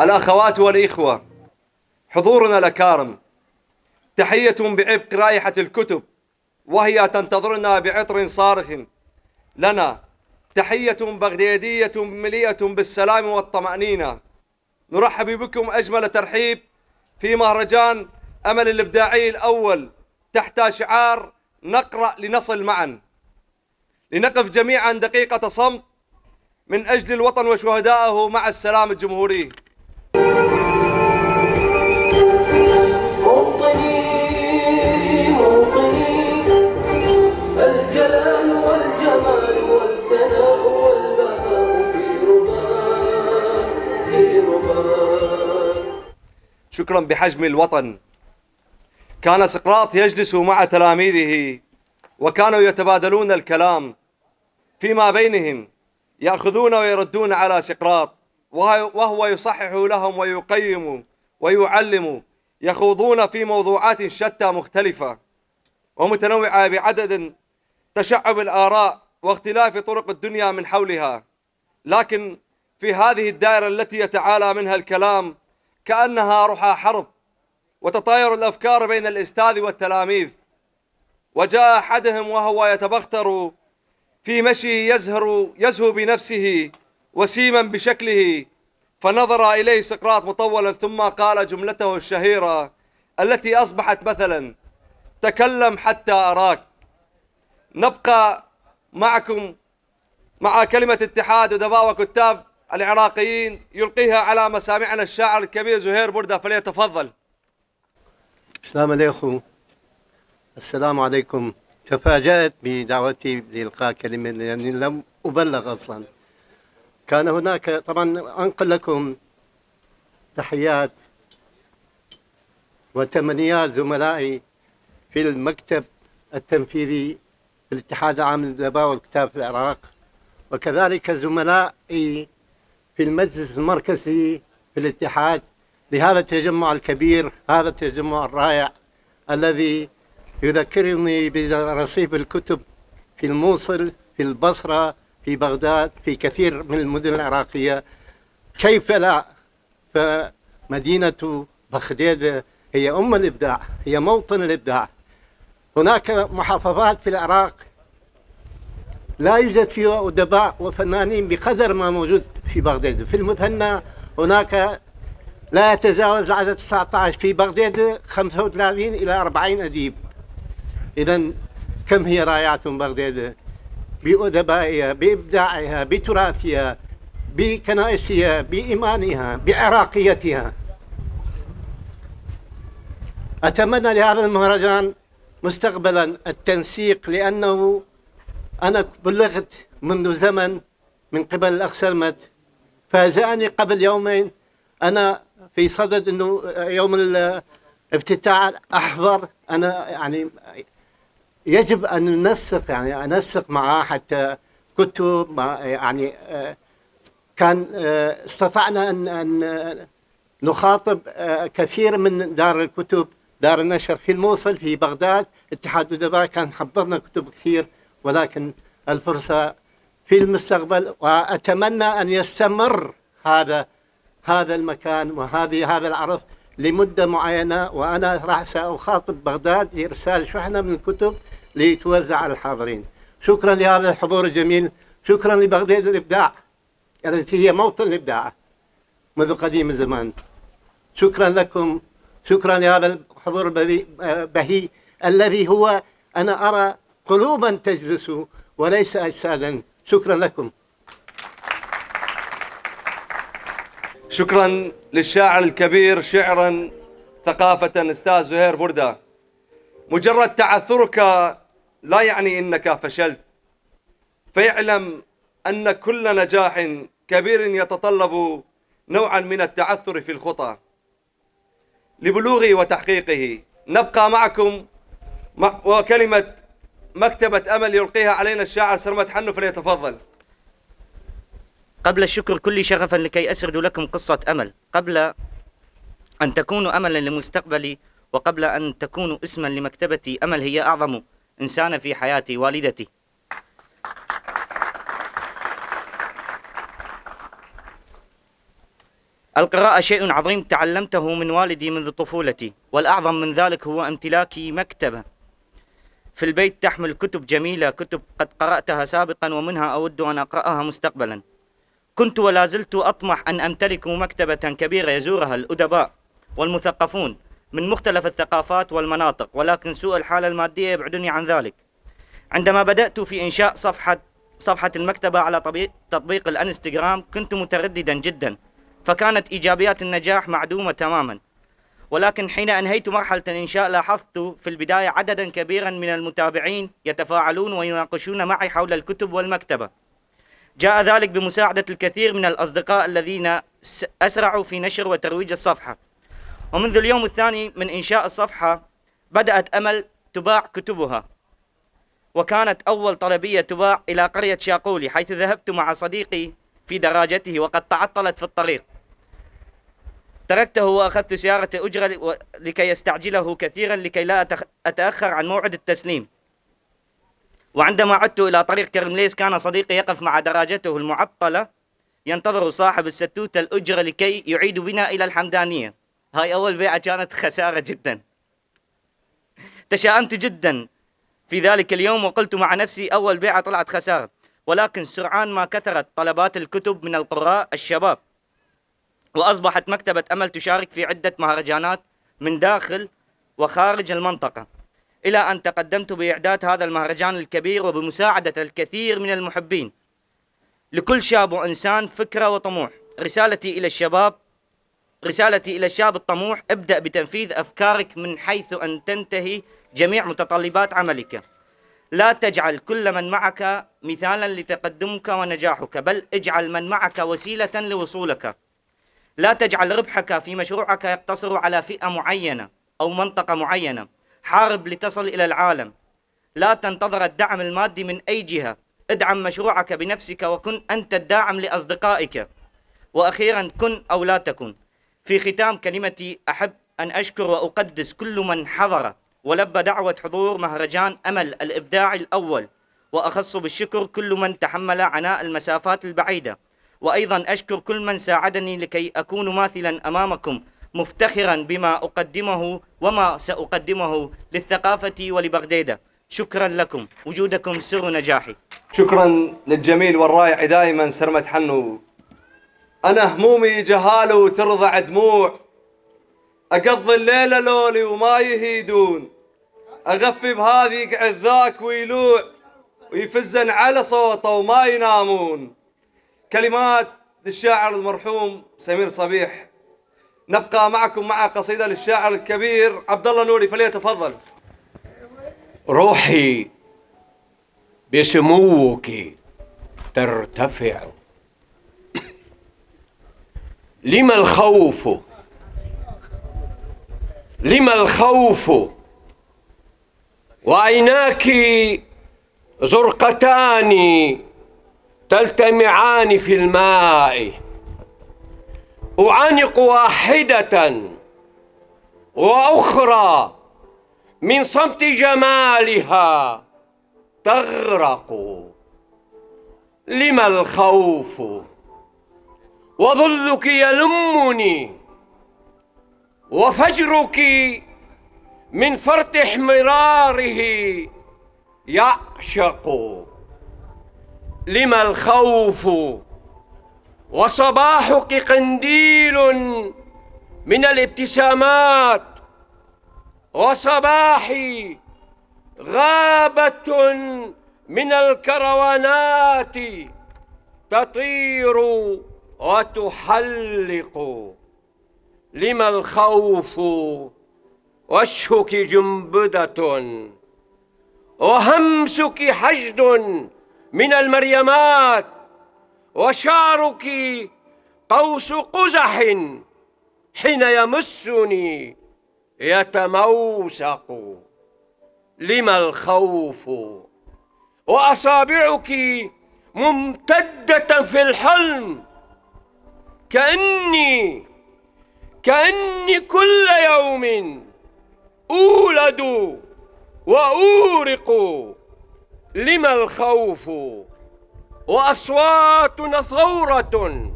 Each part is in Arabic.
الأخوات والإخوة، حضورنا الأكارم، تحية بعبق رائحة الكتب وهي تنتظرنا بعطر صارخ لنا، تحية بغدادية مليئة بالسلام والطمأنينة. نرحب بكم أجمل ترحيب في مهرجان أمل الإبداعي الأول تحت شعار نقرأ لنصل معا. لنقف جميعا دقيقة صمت من أجل الوطن وشهدائه مع السلام الجمهوري. الجلال والجمال والثناء والبهاء في رباط. شكرا بحجم الوطن. كان سقراط يجلس مع تلاميذه وكانوا يتبادلون الكلام فيما بينهم، يأخذون ويردون على سقراط وهو يصحح لهم ويقيم ويعلم، يخوضون في موضوعات شتى مختلفة ومتنوعة بعدد تشعب الآراء واختلاف طرق الدنيا من حولها، لكن في هذه الدائرة التي يتعالى منها الكلام كأنها رحى حرب وتطاير الأفكار بين الأستاذ والتلاميذ. وجاء أحدهم وهو يتبختر في مشيه يزهو بنفسه وسيما بشكله، فنظر إليه سقراط مطولا ثم قال جملته الشهيرة التي أصبحت مثلا: تكلم حتى أراك. نبقى معكم مع كلمة اتحاد أدباء وكتاب العراقيين يلقيها على مسامعنا الشاعر الكبير زهير بردة، فليتفضل. السلام عليكم. تفاجأت بدعوتي لإلقاء كلمة لأني لم أبلغ أصلا. كان هناك طبعا أنقل لكم تحيات وتمنيات زملائي في المكتب التنفيذي في الاتحاد العام للأدباء والكتاب في العراق، وكذلك زملائي في المجلس المركزي في الاتحاد لهذا التجمع الكبير، هذا التجمع الرائع الذي يذكرني برصيف الكتب في الموصل، في البصرة، في بغداد، في كثير من المدن العراقية. كيف لا؟ فمدينة بغداد هي أم الإبداع، هي موطن الإبداع. هناك محافظات في العراق لا يوجد فيها أدباء وفنانين بقدر ما موجود في بغداد. في المثنى هناك لا يتجاوز العدد 19، في بغداد 35 إلى 40 أديب. إذن كم هي رائعة بغداد بأدبائها، بإبداعها، بتراثها، بكنائسها، بإيمانها، بعراقيتها. أتمنى لهذا المهرجان مستقبلا التنسيق، لأنه أنا بلغت منذ زمن من قبل الأخ سلمت، فاجأني قبل يومين أنا في صدد أنه يوم الافتتاح أحضر. أنا يعني يجب أن ننسق، يعني أنسق معه حتى كتب يعني كان استطعنا أن نخاطب كثير من دار الكتب، دار النشر في الموصل، في بغداد. اتحاد الأدباء كان حضرنا كتب كثير، ولكن الفرصة في المستقبل، وأتمنى أن يستمر هذا المكان وهذا العرض لمدة معينة. وأنا راح سأخاطب بغداد لإرسال شحنة من الكتب لتوزع على الحاضرين. شكرا لهذا الحضور الجميل، شكرا لبغداد الإبداع التي هي موطن الإبداع منذ قديم الزمان. شكرا لكم، شكرا لهذا الحضور البهي الذي هو أنا أرى قلوبا تجلس وليس أجسادا. شكرا لكم. شكرا للشاعر الكبير شعرا ثقافة أستاذ زهير بردة. مجرد تعثرك لا يعني أنك فشلت، فاعلم أن كل نجاح كبير يتطلب نوعا من التعثر في الخطى لبلوغه وتحقيقه. نبقى معكم وكلمة مكتبة أمل يلقيها علينا الشاعر سرمد حنو، فليتفضل. قبل الشكر كل شغفا لكي أسرد لكم قصة أمل، قبل أن تكونوا أملا لمستقبلي وقبل أن تكونوا اسما لمكتبتي، أمل هي أعظم إنسانة في حياتي، والدتي. القراءة شيء عظيم تعلمته من والدي منذ طفولتي، والأعظم من ذلك هو امتلاكي مكتبة في البيت تحمل كتب جميلة، كتب قد قرأتها سابقا ومنها أود أن أقرأها مستقبلا. كنت ولا زلت أطمح أن أمتلك مكتبة كبيرة يزورها الأدباء والمثقفون من مختلف الثقافات والمناطق، ولكن سوء الحالة المادية يبعدني عن ذلك. عندما بدأت في إنشاء صفحة المكتبة على تطبيق الانستغرام كنت مترددا جدا، فكانت إيجابيات النجاح معدومة تماما. ولكن حين أنهيت مرحلة الإنشاء لاحظت في البداية عددا كبيرا من المتابعين يتفاعلون ويناقشون معي حول الكتب والمكتبة. جاء ذلك بمساعدة الكثير من الأصدقاء الذين أسرعوا في نشر وترويج الصفحة. ومنذ اليوم الثاني من إنشاء الصفحة بدأت أمل تباع كتبها، وكانت أول طلبية تباع إلى قرية شاقولي، حيث ذهبت مع صديقي في دراجته وقد تعطلت في الطريق. تركته وأخذت سيارة أجرة لكي يستعجله كثيرا لكي لا أتأخر عن موعد التسليم. وعندما عدت إلى طريق كرمليس كان صديقي يقف مع دراجته المعطلة ينتظر صاحب الستوتة الأجرة لكي يعيد بنا إلى الحمدانية. هاي أول بيعة كانت خسارة جدا. تشاءمت جدا في ذلك اليوم وقلت مع نفسي أول بيعة طلعت خسارة، ولكن سرعان ما كثرت طلبات الكتب من القراء الشباب، وأصبحت مكتبة أمل تشارك في عدة مهرجانات من داخل وخارج المنطقة، إلى أن تقدمت بإعداد هذا المهرجان الكبير وبمساعدة الكثير من المحبين. لكل شاب وإنسان فكرة وطموح. رسالتي إلى الشاب الطموح: ابدأ بتنفيذ أفكارك من حيث أن تنتهي جميع متطلبات عملك. لا تجعل كل من معك مثالا لتقدمك ونجاحك، بل اجعل من معك وسيلة لوصولك. لا تجعل ربحك في مشروعك يقتصر على فئة معينة أو منطقة معينة. حارب لتصل إلى العالم. لا تنتظر الدعم المادي من أي جهة. ادعم مشروعك بنفسك وكن أنت الداعم لأصدقائك. وأخيرا، كن أو لا تكن. في ختام كلمتي أحب أن أشكر وأقدس كل من حضر ولبى دعوة حضور مهرجان أمل الإبداعي الأول، وأخص بالشكر كل من تحمل عناء المسافات البعيدة. وأيضا أشكر كل من ساعدني لكي أكون ماثلا أمامكم مفتخرا بما أقدمه وما سأقدمه للثقافة ولبغدادة. شكرا لكم، وجودكم سر نجاحي. شكرا للجميل والرائع دائما سرمد حنو. أنا همومي جهالة وترضع دموع، أقضي الليلة لولي وما يهيدون، أغفي بهذي يقعد ذاك ويلوع ويفزن على صوته وما ينامون. كلمات للشاعر المرحوم سمير صبيح. نبقى معكم مع قصيدة للشاعر الكبير عبد الله نوري، فليتفضل. روحي بسموك ترتفع، لما الخوف، لما الخوف، وعيناك زرقتان تلتمعان في الماء. أعانق واحدة وأخرى من صمت جمالها تغرق. لما الخوف، وظلك يلمني، وفجرك من فرط احمراره يعشق. لما الخوف، وصباحك قنديل من الابتسامات، وصباحي غابة من الكروانات تطير وتحلق. لما الخوف وشك جنبدة وهمسك حشد من المريمات وشعرك قوس قزح حين يمسني يتموسق. لما الخوف وأصابعك ممتدة في الحلم كأني كل يوم أولد وأورق. لما الخوف وأصواتنا ثورة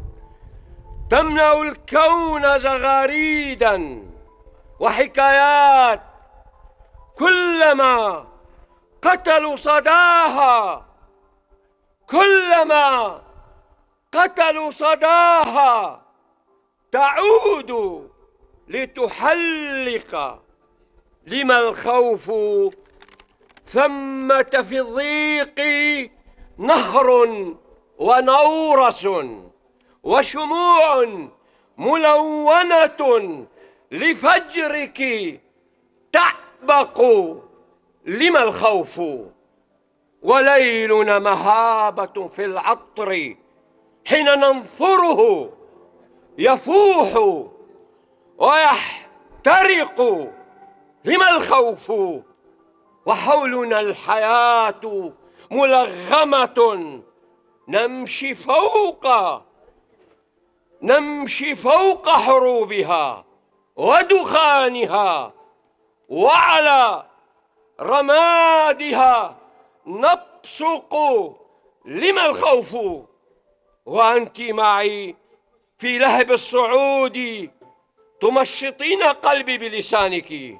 تمنع الكون زغاريدا وحكايات كلما قتلوا صداها تعود لتحلق. لما الخوف ثمة في الضيق نهر ونورس وشموع ملونة لفجرك تعبق. لما الخوف وليلنا مهابة في العطر حين ننثره يفوح ويحترق. لما الخوف وحولنا الحياة ملغمة نمشي فوق حروبها ودخانها وعلى رمادها نبصق. لما الخوف وأنت معي في لهب الصعود تمشطين قلبي بلسانك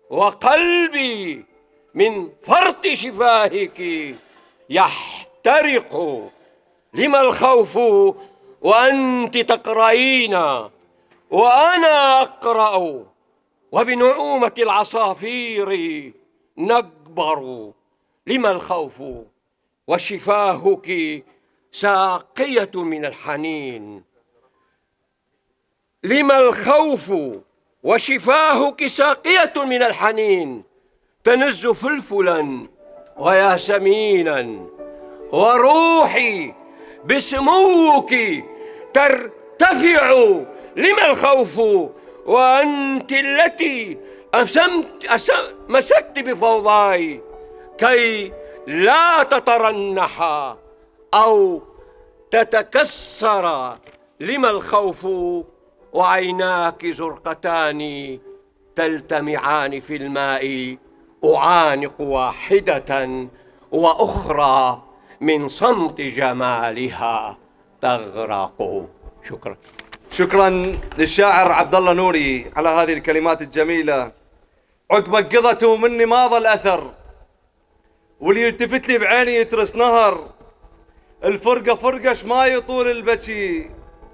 وقلبي من فرط شفاهك يحترق. لما الخوف وأنت تقرأين وأنا أقرأ وبنعومة العصافير نكبر. لما الخوف وشفاهك ساقية من الحنين. لما الخوف وشفاهك ساقية من الحنين تنز فلفلا وياسمينا وروحي بسموك ترتفع. لما الخوف وأنت التي مسكت بفوضاي كي لا تترنح أو تتكسر. لما الخوف وعيناك زرقتان تلتمعان في الماء أعانق واحدة وأخرى من صمت جمالها تغرق. شكرا. شكرا للشاعر عبد الله نوري على هذه الكلمات الجميلة. عقبك قضت ومني ما ظل أثر، واللي يلتفت لي بعيني يترس نهر. الفرقة فرقش ما يطول البكي،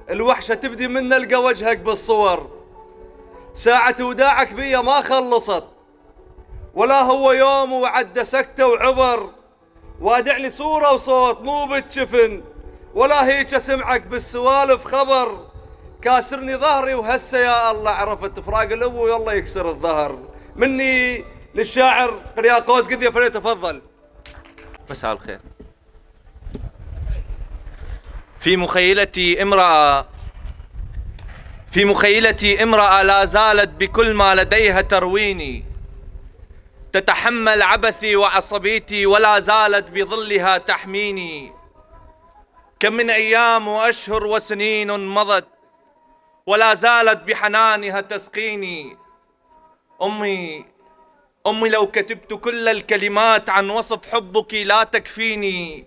الوحشة تبدي من نلقى وجهك بالصور. ساعة وداعك بيا ما خلصت، ولا هو يوم وعد سكتة وعبر. وادع لي صورة وصوت مو بتشفن، ولا هيك اسمعك بالسوالف خبر. كاسرني ظهري وهسه يا الله عرفت فراق الابو يلا يكسر الظهر. مني للشاعر قرياقوس قذية فليتفضل. مساء الخير. في مخيلتي امرأة لا زالت بكل ما لديها ترويني، تتحمل عبثي وعصبيتي ولا زالت بظلها تحميني. كم من أيام وأشهر وسنين مضت ولا زالت بحنانها تسقيني. أمي لو كتبت كل الكلمات عن وصف حبك لا تكفيني.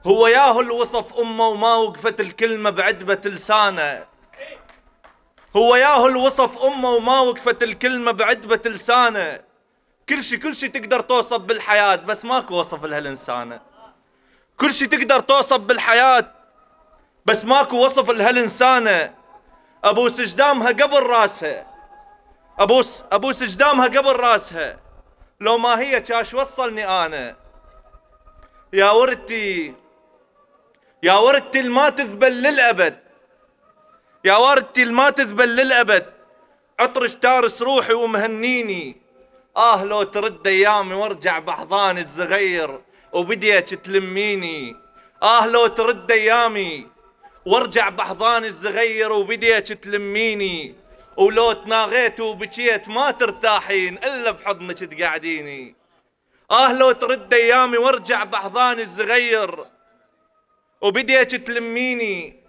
هو ياهو الوصف أمه وما وقفت الكلمة بعدبة لسانه. هو ياهو الوصف أمه وما وقفت الكلمة بعدبة لسانه. كل شي تقدر توصف بالحياة بس ماكو وصف لها الإنسانة. كل شي تقدر توصف بالحياة بس ماكو وصف لها الإنسانة. أبوس جدامها قبل راسها، أبوس جدامها قبل راسها. لو ما هي كاش وصلني أنا. يا ورثتي يا ورثتي الما تذبل للأبد، يا ورثتي الما تذبل للأبد، عطرش تارس روحي ومهنيني. لو ترد أيامي وارجع بأحضاني الصغير وبديك تلميني. لو ترد أيامي وارجع بأحضاني الصغير وبديك تلميني. ولو تناغيت وبكيت ما ترتاحين إلا بحضنك تقعديني. لو ترد أيامي وارجع بأحضاني الصغير وبديك تلميني.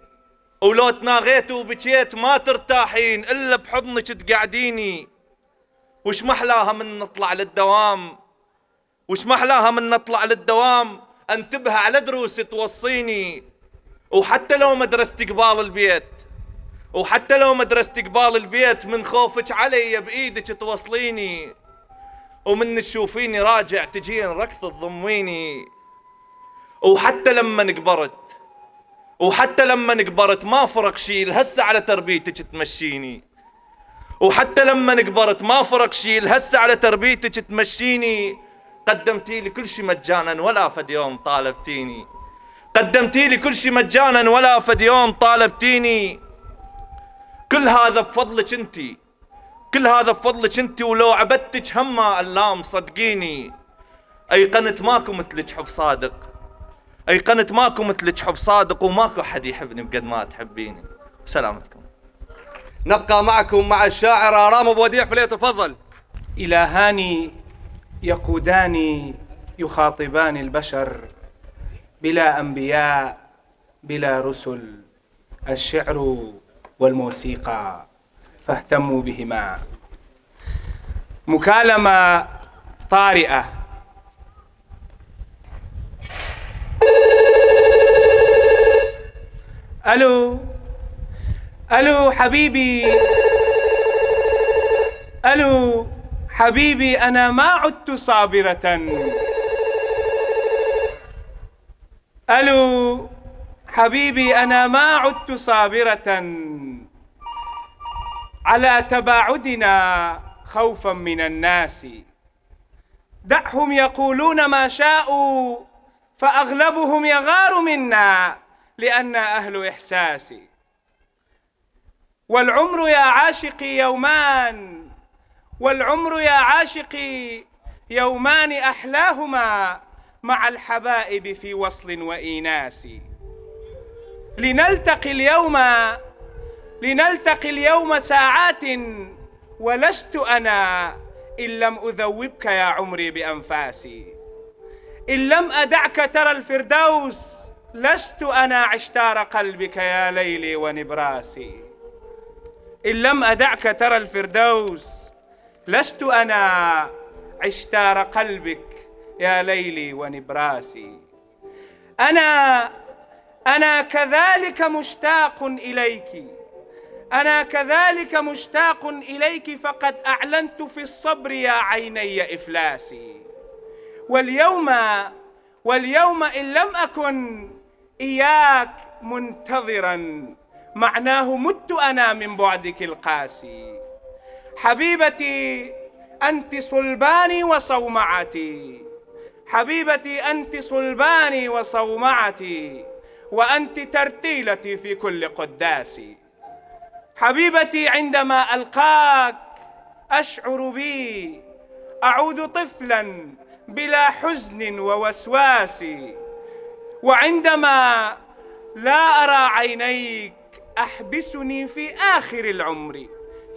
ولو تناغيت وبكيت ما ترتاحين إلا بحضنك تقعديني. وش محلاها من نطلع للدوام، وش محلاها من نطلع للدوام، انتبه على دروس توصيني. وحتى لو مدرستي قبال البيت، وحتى لو مدرستي قبال البيت، من خوفك علي بإيدك توصليني. ومن تشوفيني راجع تجين ركض تضميني. وحتى لما كبرت ما فرق شيل هسه على تربيتك تمشيني. وحتى لما كبرت ما فرق شيل هسه على تربيتك تمشيني. قدمتي لي كل شي مجانا ولا فد يوم طالبتيني. قدمتي لي كل شي مجانا ولا فد يوم طالبتيني. كل هذا بفضلك انتي، كل هذا بفضلك انتي. ولو عبدتك هما اللام صدقيني. ايقنت ماكو مثلك حب صادق، ايقنت ماكو مثلك حب صادق، وماكو حد يحبني بقد ما تحبيني. سلامتكم. نبقى معكم مع الشاعر آرام أبو وديع، فليتفضل. إلهان يقودان يخاطبان البشر بلا أنبياء بلا رسل، الشعر والموسيقى، فاهتموا بهما. مكالمة طارئة. ألو ألو حبيبي، ألو حبيبي، أنا ما عدت صابرة. ألو حبيبي، أنا ما عدت صابرة على تباعدنا خوفا من الناس. دعهم يقولون ما شاءوا فأغلبهم يغار منا لأننا أهل إحساس. والعمر يا عاشقي يومان، والعمر يا عاشقي يومان أحلاهما مع الحبائب في وصل وإيناس. لنلتقي اليوم ساعات، ولست أنا إن لم أذوبك يا عمري بأنفاسي. إن لم أدعك ترى الفردوس، لست أنا عشتار قلبك يا ليلي ونبراسي. إن لم أدعك ترى الفردوس، لست أنا عشتار قلبك يا ليلي ونبراسي. أنا كذلك مشتاق إليك، أنا كذلك مشتاق إليك، فقد أعلنت في الصبر يا عيني إفلاسي. واليوم إن لم أكن إياك منتظرا، معناه مت أنا من بعدك القاسي. حبيبتي أنت صلباني وصومعتي، حبيبتي أنت صلباني وصومعتي، وأنت ترتيلتي في كل قداسي. حبيبتي عندما ألقاك أشعر بي أعود طفلا بلا حزن ووسواس. وعندما لا أرى عينيك أحبسني في آخر العمر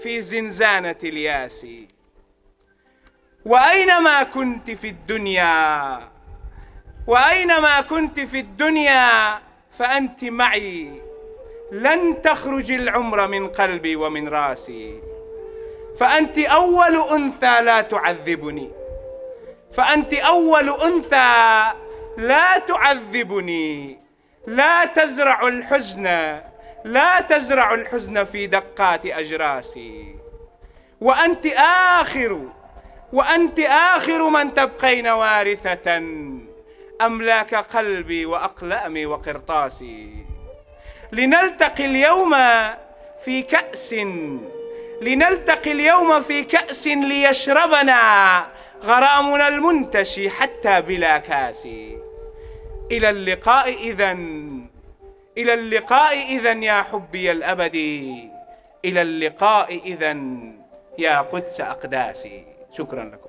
في زنزانة الياس. وأينما كنت في الدنيا، وأينما كنت في الدنيا فأنت معي، لن تخرج العمر من قلبي ومن راسي. فأنت أول أنثى لا تعذبني، فأنت أول أنثى لا تعذبني. لا تزرع الحزن، لا تزرع الحزن في دقات أجراسي. وأنت آخر من تبقين وارثة أملاك قلبي وأقلامي وقرطاسي. لنلتقي اليوم في كأس، لنلتقي اليوم في كأس ليشربنا غرامنا المنتشي حتى بلا كاس. إلى اللقاء إذن، إلى اللقاء إذن يا حبي الأبدي، إلى اللقاء إذن يا قدس أقداسي. شكرا لكم.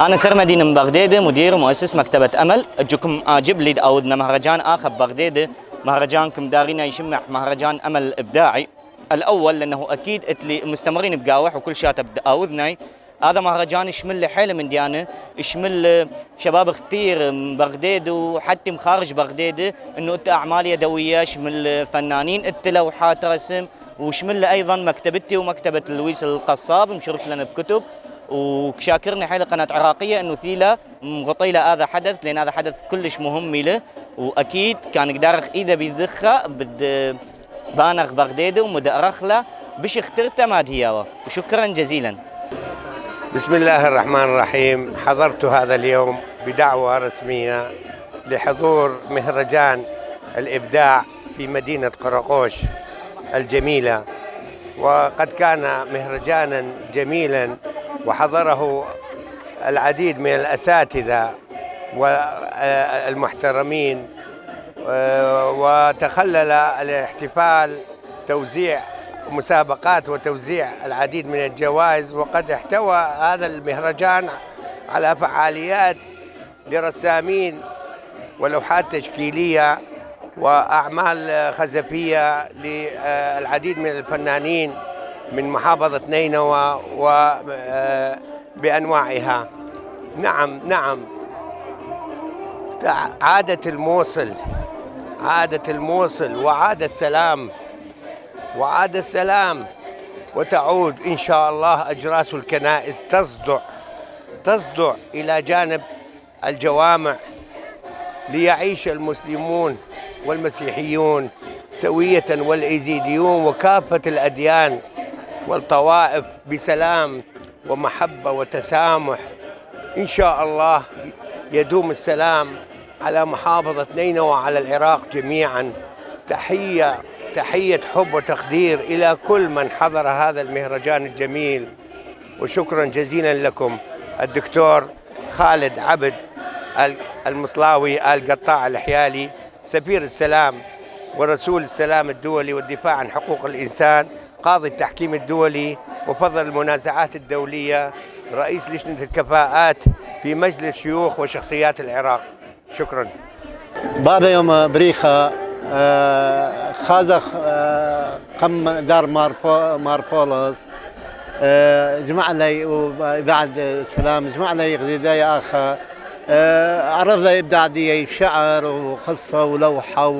أنا سرمدي من بغداد، مدير مؤسس مكتبة أمل. أجيكم أجيب لي أودنا مهرجان آخر ببغداد، مهرجانكم دارينا يشمع مهرجان أمل إبداعي. الأول لأنه أكيد إتلي مستمرين بقاوح وكل شات أودناي. هذا مهرجان يشمل حيلة من ديانة، يشمل شباب كثير من بغداد وحتى من خارج بغداد، إنه أعمال يدوية، يشمل فنانين، لوحات رسم، ويشمل أيضا مكتبتي ومكتبة لويس القصاب مشرف لنا بكتب. وشاكرني حيل قناة عراقية إنه ثيلا مغطي له هذا حدث، لأن هذا حدث كلش مهم له، وأكيد كان يقدر إذا بيذخه بد بانغ بغداد ومدأرخ له بش اخترته ما دياوه. وشكرا جزيلا. بسم الله الرحمن الرحيم. حضرت هذا اليوم بدعوة رسمية لحضور مهرجان الإبداع في مدينة قراقوش الجميلة، وقد كان مهرجانا جميلا وحضره العديد من الأساتذة والمحترمين، وتخلل الاحتفال توزيع مسابقات وتوزيع العديد من الجوائز. وقد احتوى هذا المهرجان على فعاليات لرسامين ولوحات تشكيلية وأعمال خزفية للعديد من الفنانين من محافظة نينوى وبأنواعها. نعم عادت الموصل، عادت الموصل وعاد السلام وتعود إن شاء الله أجراس الكنائس تصدع إلى جانب الجوامع، ليعيش المسلمون والمسيحيون سوية، والإيزيديون وكافة الأديان والطوائف بسلام ومحبة وتسامح. إن شاء الله يدوم السلام على محافظة نينوى وعلى العراق جميعا. تحية حب وتقدير إلى كل من حضر هذا المهرجان الجميل، وشكرا جزيلا لكم. الدكتور خالد عبد المصلاوي القطاع الحيالي، سفير السلام ورسول السلام الدولي والدفاع عن حقوق الإنسان، قاضي التحكيم الدولي وفضل المنازعات الدولية، رئيس لجنة الكفاءات في مجلس شيوخ وشخصيات العراق. شكرا. بعد يوم بريخة خازخ قم دار ماربولوس جمع لي، وبعد سلام جمع لي غداية آخر عرض لي إبداع دي شعر وقصة ولوحة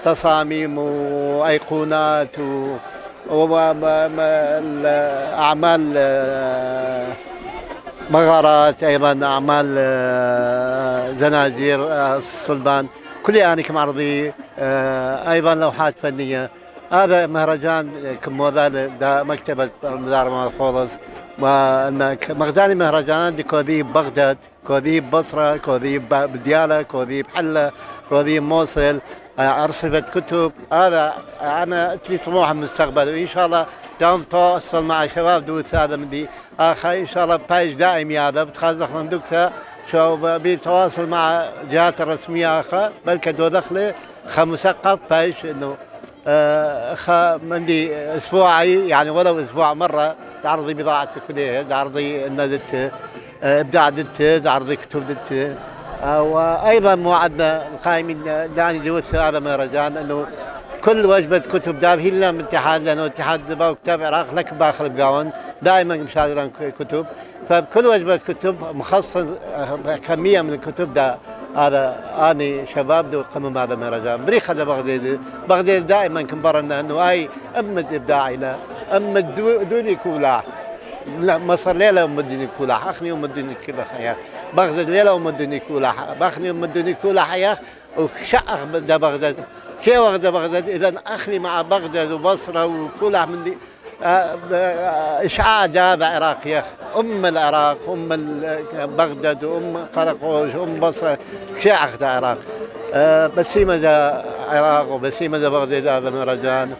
وتصاميم وأيقونات وأعمال مغارات، أيضا أعمال زناجير الصلبان، كل يعني كمعرضي، أيضا لوحات فنية. هذا مهرجان كموذال مكتبة دار ماربولوس، مغزاني مهرجانات دي كوذي بغداد، كوذي ببصرة، كوذي بديالة، كوذي بحلة، كوذي موصل، أرصفة كتب. هذا أنا لي طموح المستقبل، وإن شاء الله دام تواصل مع شباب دوت هذا من دي آخر إن شاء الله بايج دائمي هذا بتخزخ من دكتور شو بيتواصل مع جهات الرسمية آخر، بل كدو دخله خمسقف بايج إنه مندي أسبوعي، يعني ولو أسبوع مرة تعرضي بضاعة كلها، تعرضي الندت إبداع دت، تعرضي كتب دت. وأيضا موعدنا القائمين داني جوث هذا مهرجان إنه كل وجبة كتب دار هي لنا من اتحاد، لأنه اتحاد دبا كتاب عراق لك باخر بقاون دائما مشاهدين كتب، فبكل وجبة كتب مخصص كمية من الكتب دا. هذا أنا شباب دو قمم هذا مهرجان بريخة بغداد دائما كنبرنا إنه أي أمد إبداعي لا أمد دوني كولاح، لا مصر ليلة أمدني كولاح، أخني أمدني كولاح يا بغداد ليلة أمدني كولاح، بأخني أمدني كولاح يا وشقق دا بغداد كي بغداد. إذا أخلي مع بغداد وبصرة وكلها من دي إشعاع هذا عراق يا أم العراق، أم بغداد، وأم قرقوش، وأم بصرة، شيعة العراق. بسيمة دا عراق وبسيمة دا بغداد هذا مهرجان،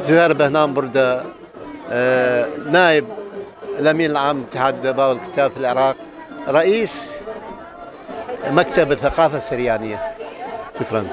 زهير بهنام بردة، نائب الأمين العام لاتحاد الأدباء والكتاب في العراق، رئيس مكتب الثقافة السريانية. شكرا.